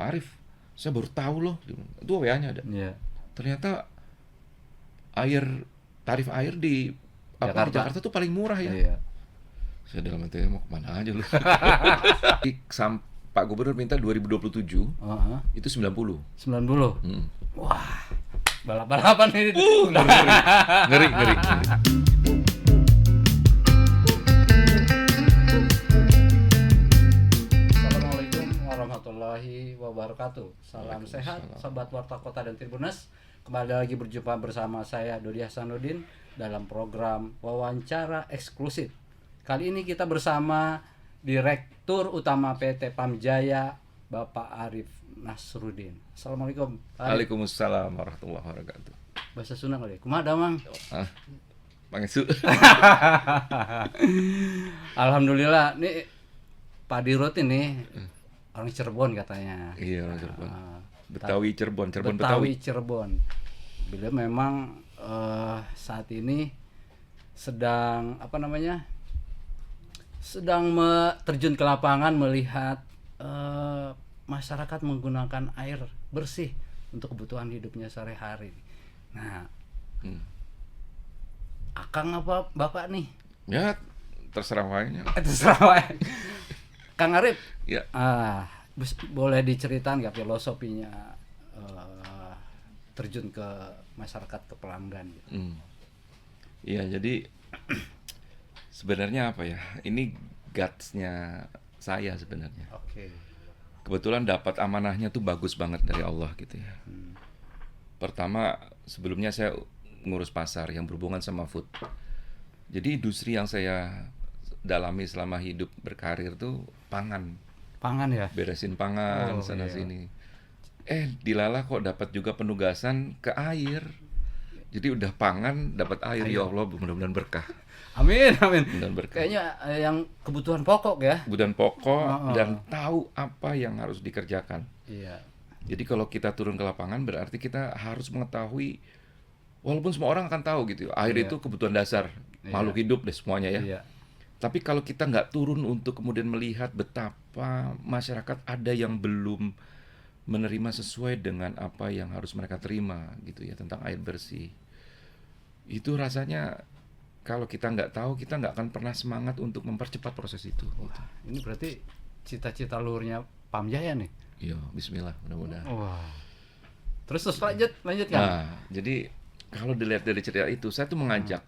Pak Arif, saya baru tahu loh, itu WA-nya ada. Iya. Ternyata tarif air di Jakarta tuh paling murah ya. Iya. Saya dalam hati mau kemana aja lu. Pak Gubernur minta 2027 itu 90. 90. Wah, balap-balapan ini. Ngeri. Assalamualaikum warahmatullahi wabarakatuh. Salam sehat, sahabat Warta Kota dan Tribuners. Kembali lagi berjumpa bersama saya Dodi Hasanuddin dalam program wawancara eksklusif. Kali ini kita bersama Direktur Utama PT Pamjaya, Bapak Arif Nasruddin. Assalamualaikum. Waalaikumsalam warahmatullahi wabarakatuh. Bahasa Sunda kali. Kumaha damang? Pangestu. Alhamdulillah, nih Pak Dirut ini orang Cirebon katanya. Iya, orang Cirebon. Betawi Cirebon. Cirebon. Beliau memang saat ini sedang terjun ke lapangan melihat masyarakat menggunakan air bersih untuk kebutuhan hidupnya sehari-hari. Nah, Akang apa Bapak nih? Ya, terserah wanya. Terserah wae. Kang Arif. Ya. Boleh diceritain nggak filosofinya terjun ke masyarakat, ke pelanggan gitu? Iya, jadi sebenarnya apa ya? Ini guts-nya saya sebenarnya. Oke. Kebetulan dapat amanahnya tuh bagus banget dari Allah gitu ya. Pertama, sebelumnya saya ngurus pasar yang berhubungan sama food. Jadi industri yang saya dalami selama hidup berkarir tuh pangan. Pangan ya? Beresin pangan sana sini. Dilala kok dapat juga penugasan ke air. Jadi udah pangan dapat air. Ya Allah, mudah-mudahan berkah. Amin. Mudah-mudahan berkah. Kayaknya yang kebutuhan pokok ya. Kebutuhan pokok dan tahu apa yang harus dikerjakan. Iya. Jadi kalau kita turun ke lapangan berarti kita harus mengetahui, walaupun semua orang akan tahu gitu, air itu kebutuhan dasar makhluk hidup deh semuanya ya. Iya. Tapi kalau kita nggak turun untuk kemudian melihat betapa masyarakat ada yang belum menerima sesuai dengan apa yang harus mereka terima gitu ya tentang air bersih, itu rasanya kalau kita nggak tahu kita nggak akan pernah semangat untuk mempercepat proses itu. Wah, ini berarti cita-cita luhurnya Pamjaya nih. Iya, Bismillah, mudah-mudahan. Wah. Terus lanjut kan? Nah, jadi kalau dilihat dari cerita itu, saya tuh mengajak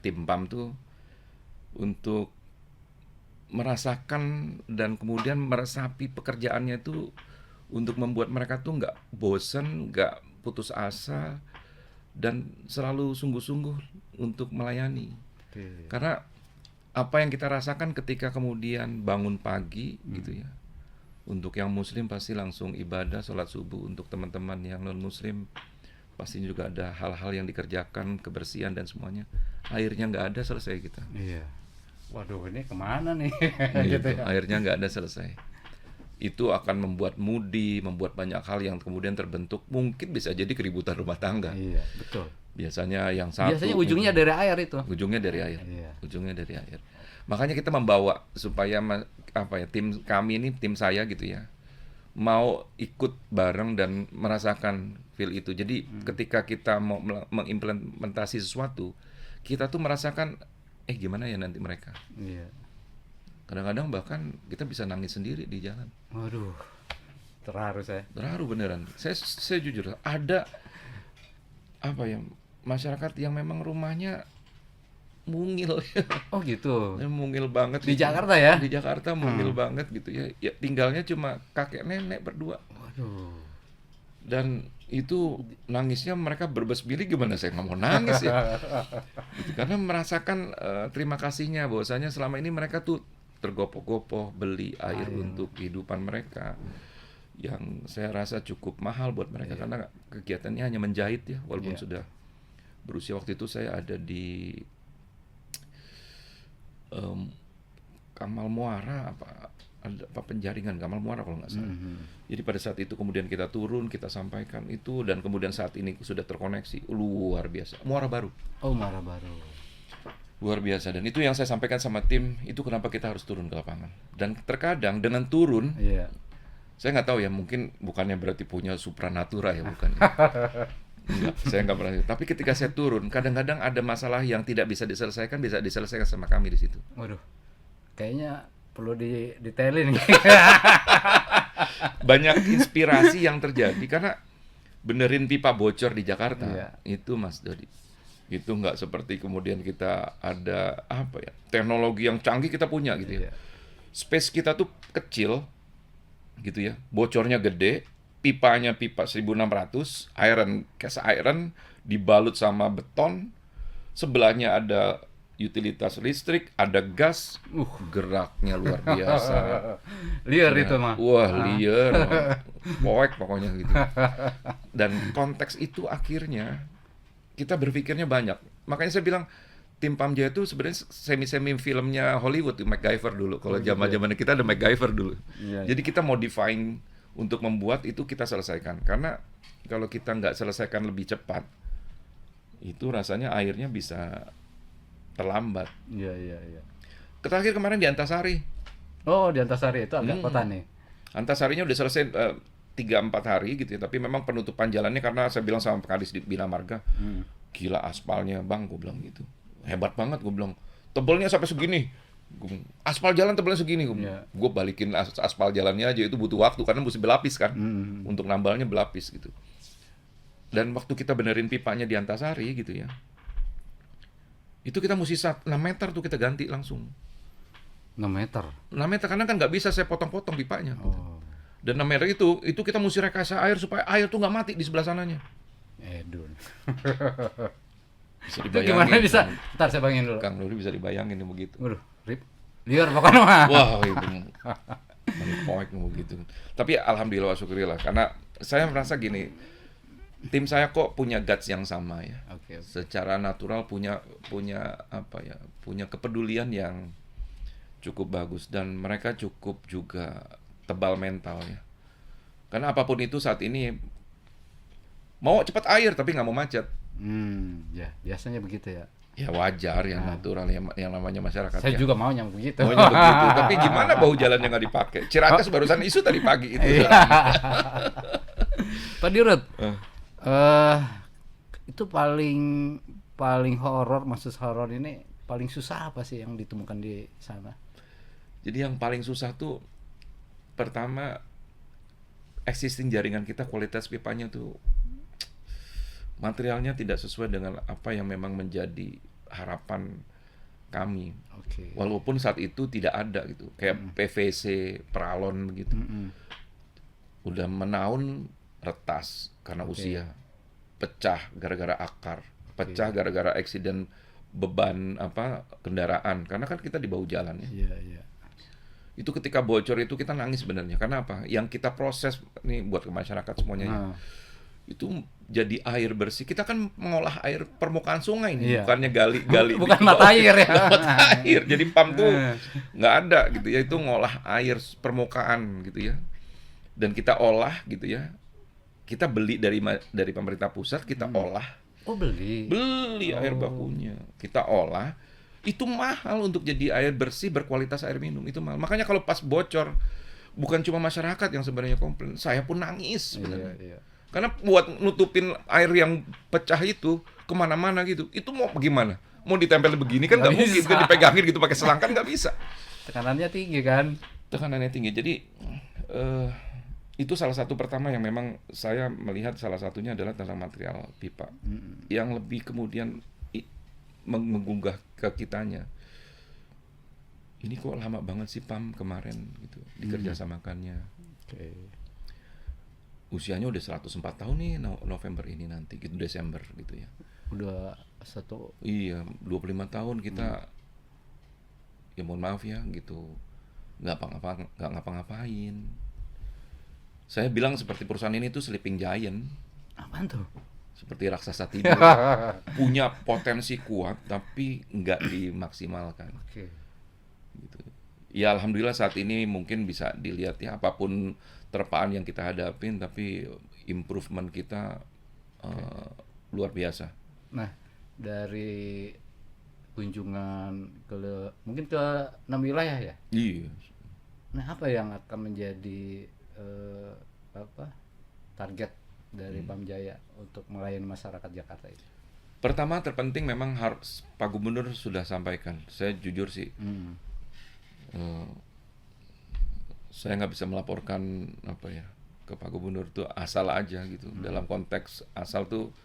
tim PAM tuh untuk merasakan dan kemudian meresapi pekerjaannya itu untuk membuat mereka tuh nggak bosen, nggak putus asa, dan selalu sungguh-sungguh untuk melayani. Karena apa yang kita rasakan ketika kemudian bangun pagi gitu ya, untuk yang muslim pasti langsung ibadah, sholat subuh. Untuk teman-teman yang non muslim pasti juga ada hal-hal yang dikerjakan, kebersihan dan semuanya. Airnya nggak ada, selesai kita. Iya. Waduh, ini kemana nih? Gitu ya. Airnya nggak ada, selesai. Itu akan membuat mudi, membuat banyak hal yang kemudian terbentuk. Mungkin bisa jadi keributan rumah tangga. Iya, betul. Biasanya yang satu. Biasanya ujungnya dari air itu. Ujungnya dari air. Iya. Ujungnya dari air. Makanya kita membawa supaya tim kami ini, tim saya gitu ya, mau ikut bareng dan merasakan feel itu. Jadi ketika kita mau mengimplementasi sesuatu, kita tuh merasakan gimana ya nanti mereka. Iya. Kadang-kadang bahkan kita bisa nangis sendiri di jalan. Waduh, terharu saya. Terharu beneran. Saya jujur, ada masyarakat yang memang rumahnya mungil. Oh gitu. Mungil banget Di gitu. Jakarta ya? Di Jakarta mungil banget gitu ya. Ya tinggalnya cuma kakek nenek berdua. Waduh. Dan itu nangisnya mereka berbesmili, gimana saya nggak mau nangis ya. Gitu, karena merasakan terima kasihnya bahwasanya selama ini mereka tuh tergopoh-gopoh beli air untuk kehidupan mereka yang saya rasa cukup mahal buat mereka karena kegiatannya hanya menjahit ya, walaupun sudah berusia. Waktu itu saya ada di Kamal Muara penjaringan Kamal Muara kalau nggak salah. Jadi pada saat itu kemudian kita turun, kita sampaikan itu, dan kemudian saat ini sudah terkoneksi luar biasa. Muara Baru. Oh, Muara Baru. Luar biasa, dan itu yang saya sampaikan sama tim, itu kenapa kita harus turun ke lapangan. Dan terkadang dengan turun Saya nggak tahu ya, mungkin bukannya berarti punya supranatura ya, bukan ya. Enggak, saya nggak pernah. Tapi ketika saya turun, kadang-kadang ada masalah yang tidak bisa diselesaikan, bisa diselesaikan sama kami di situ. Waduh, kayaknya perlu detailin. Banyak inspirasi yang terjadi karena benerin pipa bocor di Jakarta, Iya. itu Mas Dodi. Itu nggak seperti kemudian kita ada apa ya, teknologi yang canggih kita punya gitu ya. Iya. Space kita tuh kecil gitu ya, bocornya gede, pipanya pipa 1600, iron, cast iron, dibalut sama beton, sebelahnya ada utilitas listrik, ada gas, geraknya luar biasa. Liar Ya, itu mah. wah liar, poek pokoknya gitu. Dan konteks itu akhirnya kita berpikirnya banyak. Makanya saya bilang tim Pamjaya itu sebenarnya semi-semi filmnya Hollywood, MacGyver dulu. Kalau zaman-zaman kita ada MacGyver dulu. Iya, Jadi kita modifying untuk membuat itu kita selesaikan. Karena kalau kita nggak selesaikan lebih cepat, itu rasanya airnya bisa terlambat. Iya, iya, iya. Terakhir kemarin di Antasari. Oh, di Antasari itu agak kota nih. Antasarinya udah selesai 3-4 hari gitu ya. Tapi memang penutupan jalannya karena saya bilang sama Kadis di Bina Marga, gila aspalnya bang, gue bilang gitu. Hebat banget, gue bilang. Tebelnya sampai segini. Aspal jalan tebelnya segini. Iya. Gue balikin aspal jalannya aja, itu butuh waktu karena mesti berlapis kan. Untuk nambalnya berlapis gitu. Dan waktu kita benerin pipanya di Antasari gitu ya, itu kita mesti 6 meter tuh kita ganti langsung. 6 meter. 6 meter karena kan nggak bisa saya potong-potong pipanya. Gitu. Oh, Dan 6 meter itu kita mesti rekayasa air supaya air tuh nggak mati di sebelah sananya. edun. Bisa Itu gimana dibayangin. bisa? Ntar saya bangin dulu. Kang Nuri bisa dibayangin nih begitu. Waduh, rip. Liar pokoknya mah. Wah, itu poek begitu. Tapi alhamdulillah syukurillah karena saya merasa gini, tim saya kok punya guts yang sama ya. Oke. Secara natural punya apa ya? Punya kepedulian yang cukup bagus dan mereka cukup juga tebal mental ya. Karena apapun itu saat ini mau cepat air tapi nggak mau macet. Ya, biasanya begitu ya. Ya wajar, yang natural, yang namanya masyarakat. Saya ya. juga maunya begitu. Maunya begitu. Tapi gimana bau jalannya nggak dipakai? Ciracas barusan isu tadi pagi itu. Pak Dirut, Eh, itu paling horor, maksud horor ini paling susah apa sih yang ditemukan di sana? Jadi yang paling susah tuh pertama existing jaringan kita, kualitas pipanya tuh materialnya tidak sesuai dengan apa yang memang menjadi harapan kami. Oke. Walaupun saat itu tidak ada gitu, kayak PVC, peralon begitu. Udah menaun retas karena usia, pecah gara-gara akar, pecah gara-gara eksiden beban apa kendaraan. Karena kan kita di bahu jalan ya. Iya, iya. Itu ketika bocor itu kita nangis sebenarnya. Karena apa? Yang kita proses nih buat ke masyarakat semuanya ya. Itu jadi air bersih. Kita kan mengolah air permukaan sungai nih, Iya. bukannya gali Bukan di mata bawah. air ya. Mata air. Jadi pump tuh nggak ada gitu ya. Itu ngolah air permukaan gitu ya. Dan kita olah gitu ya. Kita beli dari pemerintah pusat, kita olah. Oh, beli. Beli air bakunya. Kita olah. Itu mahal untuk jadi air bersih berkualitas air minum. Itu mahal. Makanya kalau pas bocor, bukan cuma masyarakat yang sebenarnya komplain. Saya pun nangis sebenarnya. Iya, iya. Karena buat nutupin air yang pecah itu kemana-mana gitu, itu mau gimana? Mau ditempel begini kan nggak Nggak mungkin, bisa. kan dipegangin gitu pakai selang kan nggak bisa. Tekanannya tinggi kan? Tekanannya tinggi. Jadi itu salah satu pertama yang memang saya melihat salah satunya adalah tentang material pipa, yang lebih kemudian menggugah ke kitanya. Ini kok lama banget sih PAM kemarin gitu dikerjasamakannya. Oke. Usianya udah 104 tahun nih November ini nanti gitu, Desember gitu ya. Udah satu. Iya, 25 tahun kita ya mohon maaf ya gitu. Nggak ngapa-ngapain. Saya bilang seperti perusahaan ini tuh sleeping giant, Apaan tuh? seperti raksasa tidur. Punya potensi kuat tapi nggak dimaksimalkan Oke. gitu. Ya alhamdulillah saat ini mungkin bisa dilihat ya, apapun terpaan yang kita hadapin tapi improvement kita luar biasa. Nah, dari kunjungan mungkin ke 6 wilayah ya. Iya. Nah, apa yang akan menjadi apa target dari Pamjaya untuk melayani masyarakat Jakarta ini? Pertama terpenting memang harus Pak Gubernur sudah sampaikan. Saya jujur sih, eh, saya nggak bisa melaporkan apa ya ke Pak Gubernur tuh asal aja gitu. Dalam konteks asal tuh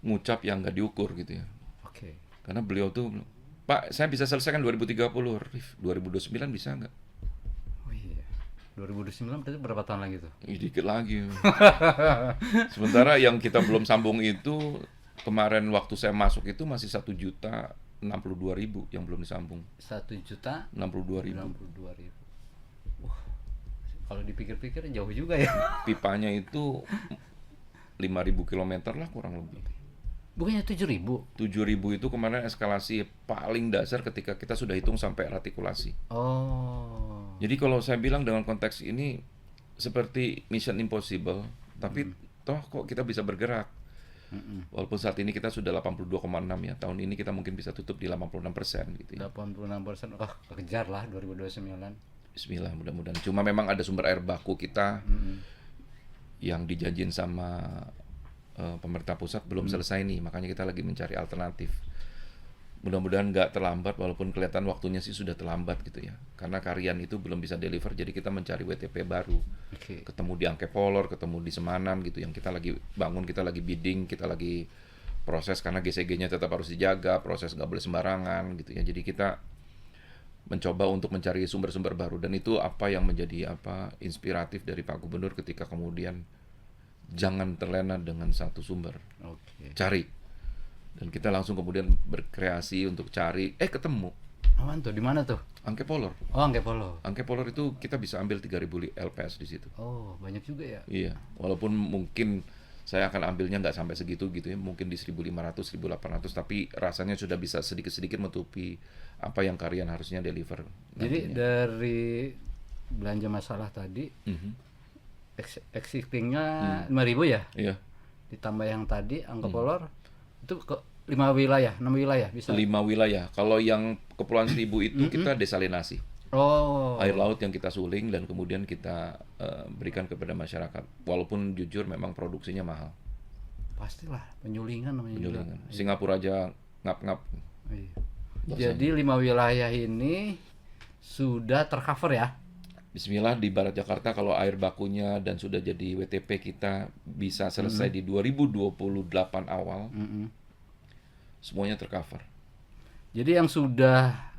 ngucap yang nggak diukur gitu ya. Oke. Karena beliau tuh, Pak, saya bisa selesaikan 2030, Rif, 2029 bisa nggak? Oh iya. 2029 berarti berapa tahun lagi tuh? Dikit lagi. Sementara yang kita belum sambung itu kemarin waktu saya masuk itu masih 1.062.000 yang belum disambung. 1.062.000. 62.000. Wah, kalau dipikir-pikir jauh juga ya. Pipanya itu 5.000 kilometer lah kurang lebih. Bukannya 7.000? 7.000 itu kemarin eskalasi paling dasar ketika kita sudah hitung sampai retikulasi. Oh. Jadi kalau saya bilang dengan konteks ini seperti Mission Impossible, tapi toh kok kita bisa bergerak. Walaupun saat ini kita sudah 82,6 ya, tahun ini kita mungkin bisa tutup di 86% gitu ya. 86%, kejar lah 2029. Bismillah, mudah-mudahan. Cuma memang ada sumber air baku kita yang dijanjin sama pemerintah pusat belum selesai nih, makanya kita lagi mencari alternatif. Mudah-mudahan nggak terlambat, walaupun kelihatan waktunya sih sudah terlambat gitu ya. Karena Karian itu belum bisa deliver, jadi kita mencari WTP baru. Oke. Ketemu di Angkepolor, ketemu di Semanan gitu, yang kita lagi bangun, kita lagi bidding, kita lagi proses karena GCG-nya tetap harus dijaga, proses nggak boleh sembarangan gitu ya. Jadi kita mencoba untuk mencari sumber-sumber baru, dan itu apa yang menjadi inspiratif dari Pak Gubernur ketika kemudian jangan terlena dengan satu sumber. Oke. Cari. Dan kita langsung kemudian berkreasi untuk cari, ketemu. Aman tuh, di mana tuh? Angkepolor. Oh, Angkepolo. Angkepolor itu kita bisa ambil 3.000 LPS di situ. Oh, banyak juga ya. Iya, walaupun mungkin saya akan ambilnya nggak sampai segitu gitu ya, mungkin di 1.500, 1.800, tapi rasanya sudah bisa sedikit-sedikit menutupi apa yang Karian harusnya deliver. Jadi nantinya. dari belanja masalah tadi, existingnya 5.000 ya? Iya. Ditambah yang tadi Angkepolor, itu ke 5 wilayah, 6 wilayah bisa? 5 wilayah. Kalau yang Kepulauan Seribu itu kita desalinasi. Oh. Air laut yang kita suling dan kemudian kita berikan kepada masyarakat. Walaupun jujur memang produksinya mahal. Pastilah, penyulingan namanya juga. Penyulingan. Singapura aja ngap-ngap. Iya. Jadi 5 wilayah ini sudah tercover ya? Bismillah, di Barat Jakarta kalau air bakunya dan sudah jadi WTP kita bisa selesai di 2028 awal. Semuanya tercover. Jadi yang sudah,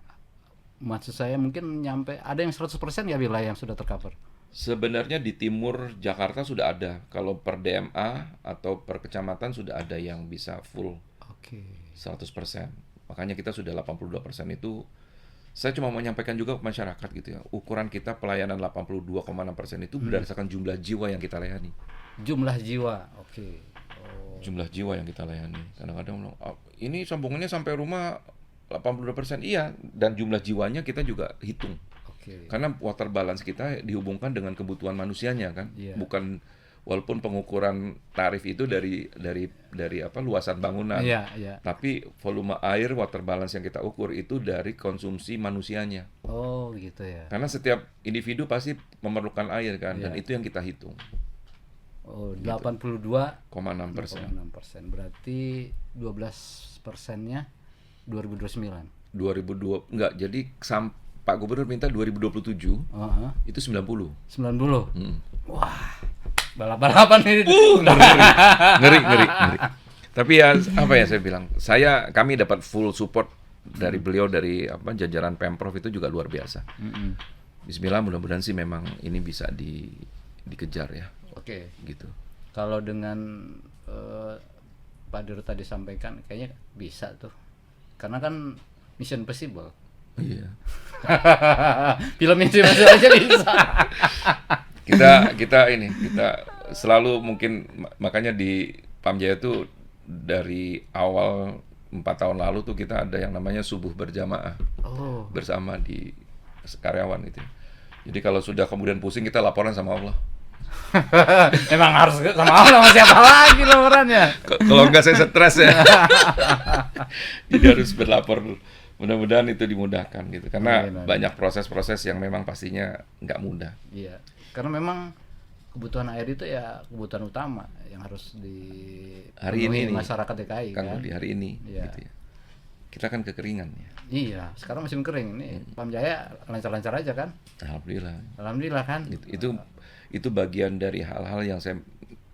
maksud saya mungkin nyampe, ada yang 100% ya wilayah yang sudah tercover? Sebenarnya di timur Jakarta sudah ada. Kalau per DMA atau per kecamatan sudah ada yang bisa full Oke. 100%. Makanya kita sudah 82% itu. Saya cuma mau menyampaikan juga ke masyarakat gitu ya. Ukuran kita pelayanan 82,6% itu berdasarkan jumlah jiwa yang kita layani. Jumlah jiwa, oke. Oh. Jumlah jiwa yang kita layani. Kadang-kadang bilang, ini sambungannya sampai rumah 82%. Iya, dan jumlah jiwanya kita juga hitung. Oke. Karena water balance kita dihubungkan dengan kebutuhan manusianya kan. Iya. Bukan, walaupun pengukuran tarif itu dari luasan bangunan. Iya, iya. Tapi volume air water balance yang kita ukur itu dari konsumsi manusianya. Oh, gitu ya. Karena setiap individu pasti memerlukan air kan, dan Iya. itu yang kita hitung. Oh, 82,6%. 6%. Berarti 12%-nya 2029. 2002 enggak, jadi Pak Gubernur minta 2027 Heeh. itu 90. 90. Hmm. Wah. Balap-balapan ini. Ngeri. Tapi ya apa ya saya bilang, kami dapat full support dari beliau, dari jajaran Pemprov itu juga luar biasa. Bismillah, mudah-mudahan sih memang ini bisa dikejar ya. Oke. Gitu. Kalau dengan Pak Dirut tadi sampaikan, kayaknya bisa tuh. Karena kan Mission Impossible. Iya. Film Mission Impossible aja bisa. Kita selalu mungkin makanya di Pamjaya itu dari awal 4 tahun lalu tuh kita ada yang namanya subuh berjamaah bersama di karyawan itu. Jadi kalau sudah kemudian pusing kita laporan sama Allah. Emang harus sama Allah, sama siapa lagi laporannya? Kalau enggak saya stres ya. Jadi harus berlapor. Mudah-mudahan itu dimudahkan gitu. Karena banyak proses-proses yang memang pastinya nggak mudah. Iya. Karena memang kebutuhan air itu ya kebutuhan utama yang harus Hari ini dipenuhi nih, masyarakat DKI Kang kan. Rudi, hari ini Iya. gitu ya. Kita kan kekeringan ya. Iya, sekarang musim kering nih. Pam Jaya lancar-lancar aja kan? Alhamdulillah. Alhamdulillah kan. Itu bagian dari hal-hal yang saya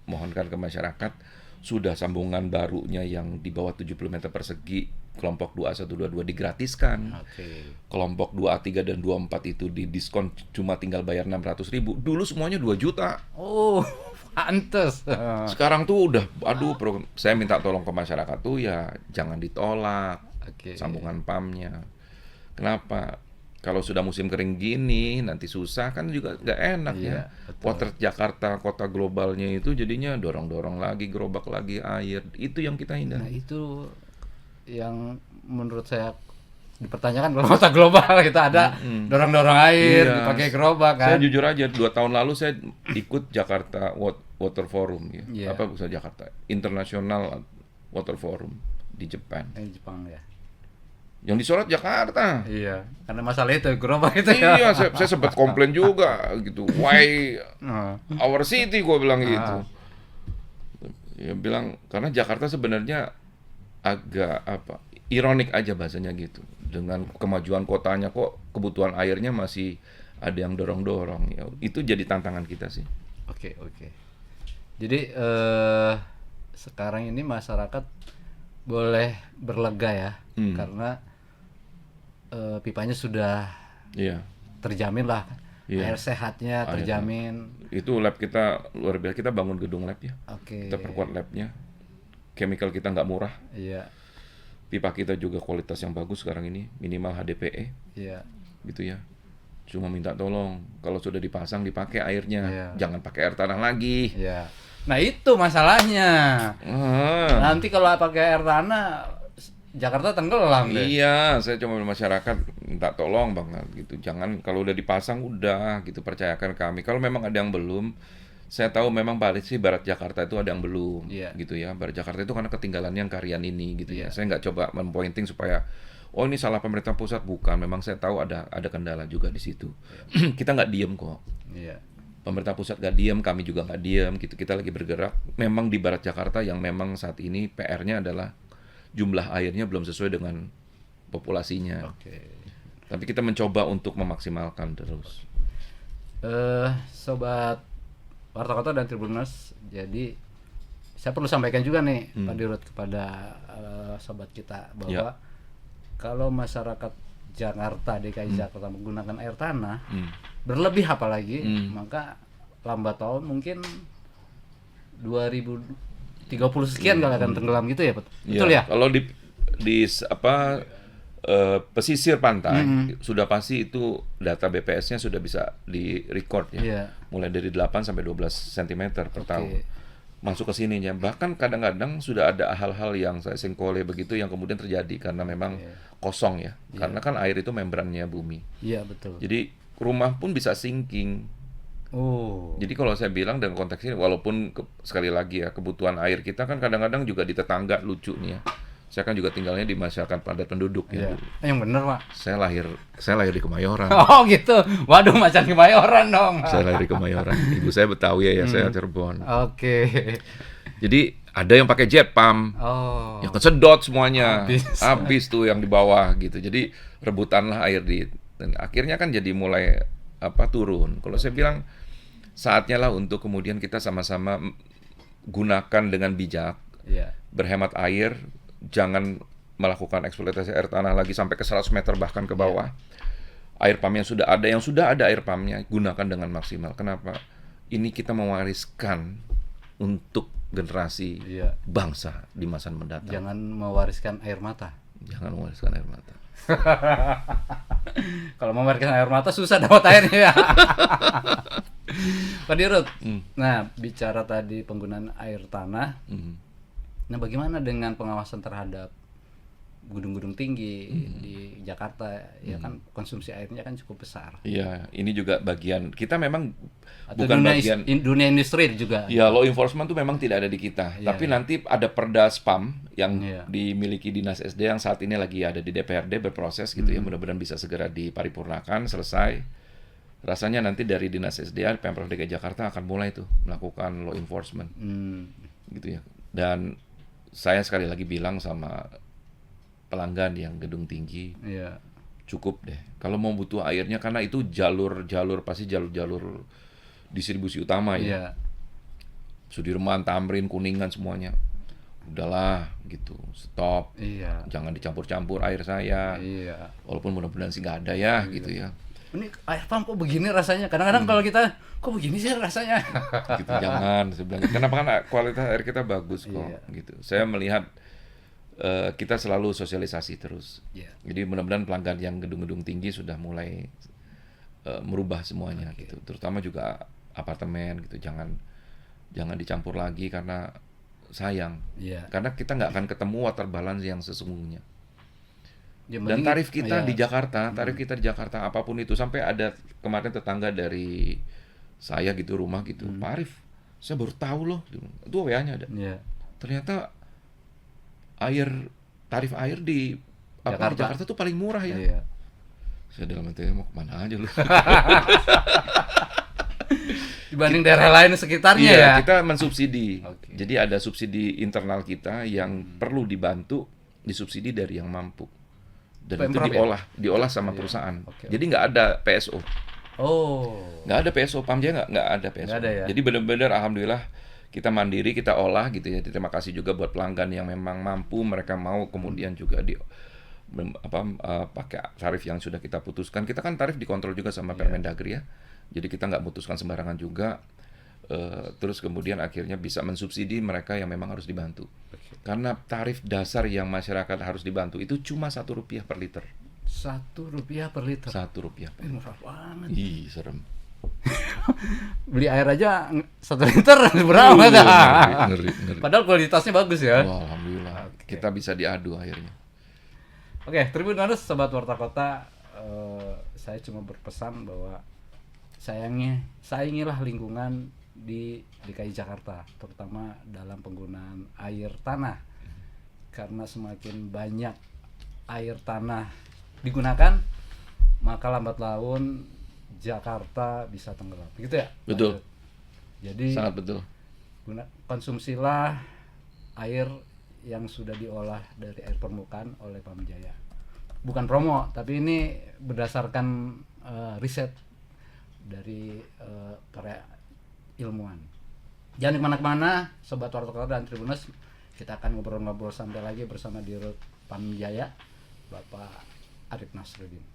mohonkan ke masyarakat. Sudah sambungan barunya yang di bawah 70 meter persegi kelompok 21 22 digratiskan. Oke. Kelompok 2A3 dan 24 itu didiskon, cuma tinggal bayar 600.000. Dulu semuanya 2 juta. Oh, pantes. Sekarang tuh udah, aduh, saya minta tolong ke masyarakat tuh ya jangan ditolak Oke. sambungan PAM-nya. Kenapa? Kalau sudah musim kering gini, nanti susah kan juga nggak enak Iya, ya. betul. Potret Jakarta, kota globalnya itu jadinya dorong-dorong lagi, gerobak lagi air. Itu yang kita Nah, hindari. itu yang menurut saya dipertanyakan kalau kota global itu ada dorong-dorong air, Iya. dipakai gerobak kan. Saya jujur aja, 2 tahun lalu saya ikut Jakarta Water Forum ya. Iya. Apa bukan Jakarta? International Water Forum di Jepang. Di Jepang ya. Yang disorot Jakarta. Iya, karena masalah itu gerobak itu ya. Iya, saya sempat komplain juga gitu. Why Nah, our city, gue bilang gitu. Ya bilang karena Jakarta sebenarnya agak apa? Ironik aja bahasanya gitu. Dengan kemajuan kotanya kok kebutuhan airnya masih ada yang dorong-dorong ya. Itu jadi tantangan kita sih. Oke. Jadi sekarang ini masyarakat boleh berlega ya, karena pipanya sudah Iya. terjamin lah, Iya. air sehatnya terjamin. Itu lab kita luar biasa, kita bangun gedung lab ya. Oke. Kita perkuat labnya. Chemical kita nggak murah. Iya, Pipa kita juga kualitas yang bagus sekarang ini, minimal HDPE iya. gitu ya. Cuma minta tolong kalau sudah dipasang dipakai airnya, Iya. jangan pakai air tanah lagi. Iya. Nah itu masalahnya. Ah, Nanti kalau pakai air tanah, Jakarta tenggelam deh. iya, saya cuma masyarakat minta tolong banget gitu. Jangan kalau udah dipasang udah gitu, percayakan kami. Kalau memang ada yang belum, saya tahu memang Barat Jakarta itu ada yang belum, Iya. gitu ya. Barat Jakarta itu karena ketinggalannya yang Karyan ini, gitu Iya. ya. Saya nggak coba mempointing supaya, oh ini salah pemerintah pusat, bukan. Memang saya tahu ada kendala juga di situ. Kita nggak diem kok. Iya. Pemerintah pusat nggak diem, kami juga nggak diem, gitu. Kita lagi bergerak. Memang di Barat Jakarta yang memang saat ini PR-nya adalah jumlah airnya belum sesuai dengan populasinya. Oke. Tapi kita mencoba untuk memaksimalkan terus. Sobat Warta Kota dan Tribuners, jadi saya perlu sampaikan juga nih Pak Dirut kepada sobat kita bahwa Ya. kalau masyarakat Jakarta, DKI Jakarta menggunakan air tanah berlebih apalagi, Hmm. maka lambat tahun mungkin 2030 sekian kalau akan tenggelam gitu ya, betul ya? Kalau pesisir pantai sudah pasti itu data BPS-nya sudah bisa di-record ya. Iya. Mulai dari 8 sampai 12 cm per Oke. tahun. Masuk ke sininya. Bahkan kadang-kadang sudah ada hal-hal yang saya singkole begitu yang kemudian terjadi karena memang kosong ya. Karena kan air itu membrannya bumi. Iya betul. Jadi rumah pun bisa sinking. Oh. Jadi kalau saya bilang dalam konteks ini, walaupun sekali lagi ya kebutuhan air kita kan kadang-kadang juga di tetangga, lucu nih ya. Saya kan juga tinggalnya di masyarakat padat penduduk Iya. ya. Yang bener Pak. Saya lahir di Kemayoran. Oh gitu. Waduh macan Kemayoran dong. Saya lahir di Kemayoran. Ibu saya Betawi ya, saya Cirebon. Oke. Jadi ada yang pakai jet pump, Oh. yang kesedot semuanya, Habis. habis tuh yang di bawah gitu. Jadi rebutanlah air dan akhirnya kan jadi mulai turun. Kalau saya bilang saatnya lah untuk kemudian kita sama-sama gunakan dengan bijak, Iya. berhemat air, jangan melakukan eksploitasi air tanah lagi sampai ke 100 meter bahkan ke bawah. Air pump yang sudah ada air pumpnya, gunakan dengan maksimal. Kenapa? Ini kita mewariskan untuk generasi Iya. bangsa di masa mendatang. Jangan mewariskan air mata. Jangan mewariskan air mata. Kalau mewariskan air mata susah dapat airnya. Pak Dirut. Nah, bicara tadi penggunaan air tanah. Nah, bagaimana dengan pengawasan terhadap gedung-gedung tinggi di Jakarta? Ya kan konsumsi airnya kan cukup besar. Iya, ini juga bagian kita memang Atau bukan dunia, bagian. dunia industri juga. Ya, law enforcement tuh memang tidak ada di kita. Iya, Tapi iya. nanti ada Perda SPAM yang Iya. dimiliki Dinas SD yang saat ini lagi ada di DPRD berproses gitu ya. Mudah-mudahan bisa segera diparipurnakan, selesai. rasanya nanti dari Dinas SDA Pemprov DKI Jakarta akan mulai tuh melakukan law enforcement gitu ya. Dan saya sekali lagi bilang sama pelanggan yang gedung tinggi, Iya. cukup deh. Kalau mau butuh airnya, karena itu jalur-jalur pasti jalur-jalur distribusi utama ya. Iya. Sudirman, Tamrin, Kuningan semuanya. Udahlah gitu, stop. Iya. Jangan dicampur-campur air saya. Iya. Walaupun mudah-mudahan sih nggak ada ya gitu ya. Ini air pump kok begini rasanya? Kadang-kadang kalau kita kok begini sih rasanya. Gitu jangan sebenarnya. Kenapa, kan kualitas air kita bagus kok Iya. gitu. Saya melihat kita selalu sosialisasi terus. Iya. Jadi mudah-mudahan pelanggan yang gedung-gedung tinggi sudah mulai merubah semuanya gitu. Terutama juga apartemen gitu. Jangan dicampur lagi karena sayang. Iya. Karena kita nggak akan ketemu water balance yang sesungguhnya. Yang Dan penting- tarif kita iya. di Jakarta, apapun itu, sampai ada kemarin tetangga dari saya gitu, rumah gitu, Pak Arif, saya baru tahu loh, itu WA-nya ada. Iya. Ternyata tarif air di Jakarta tuh paling murah ya. Iya. Saya dalam hati mau kemana aja lu. Dibanding daerah lain sekitarnya Iya, ya. kita mensubsidi. Oke. Jadi ada subsidi internal kita yang perlu dibantu, disubsidi dari yang mampu. Dan Pemprov itu ya? diolah sama perusahaan. Oke. Jadi nggak ada PSO. Oh. Nggak ada PSO, Pamjaya nggak ada PSO. Nggak ada ya? Jadi benar-benar alhamdulillah kita mandiri, kita olah gitu ya. Terima kasih juga buat pelanggan yang memang mampu, mereka mau kemudian juga pakai tarif yang sudah kita putuskan. Kita kan tarif dikontrol juga sama Permendagri ya. Jadi kita nggak memutuskan sembarangan juga. Terus kemudian akhirnya bisa mensubsidi mereka yang memang harus dibantu. Karena tarif dasar yang masyarakat harus dibantu itu cuma Rp1 per liter. Rp1 per liter. Rp1. Murah banget. Ih, serem. Beli air aja 1 liter berapa dah? Ngeri. Padahal kualitasnya bagus ya. Wah, alhamdulillah. Kita bisa diadu akhirnya. Oke, Tribuners, Sobat Warta Kota, saya cuma berpesan bahwa sayangilah lingkungan di DKI Jakarta, terutama dalam penggunaan air tanah. Karena semakin banyak air tanah digunakan, maka lambat laun Jakarta bisa tenggelam. Gitu ya? Betul. Jadi Sangat betul. konsumsilah air yang sudah diolah dari air permukaan oleh Pamjaya. Bukan promo, tapi ini berdasarkan riset dari para ilmuwan. Jangan kemana-mana, Sobat Warta Kota dan Tribuners. Kita akan ngobrol-ngobrol santai lagi bersama Dirut Pamjaya, Bapak Arif Nasruddin.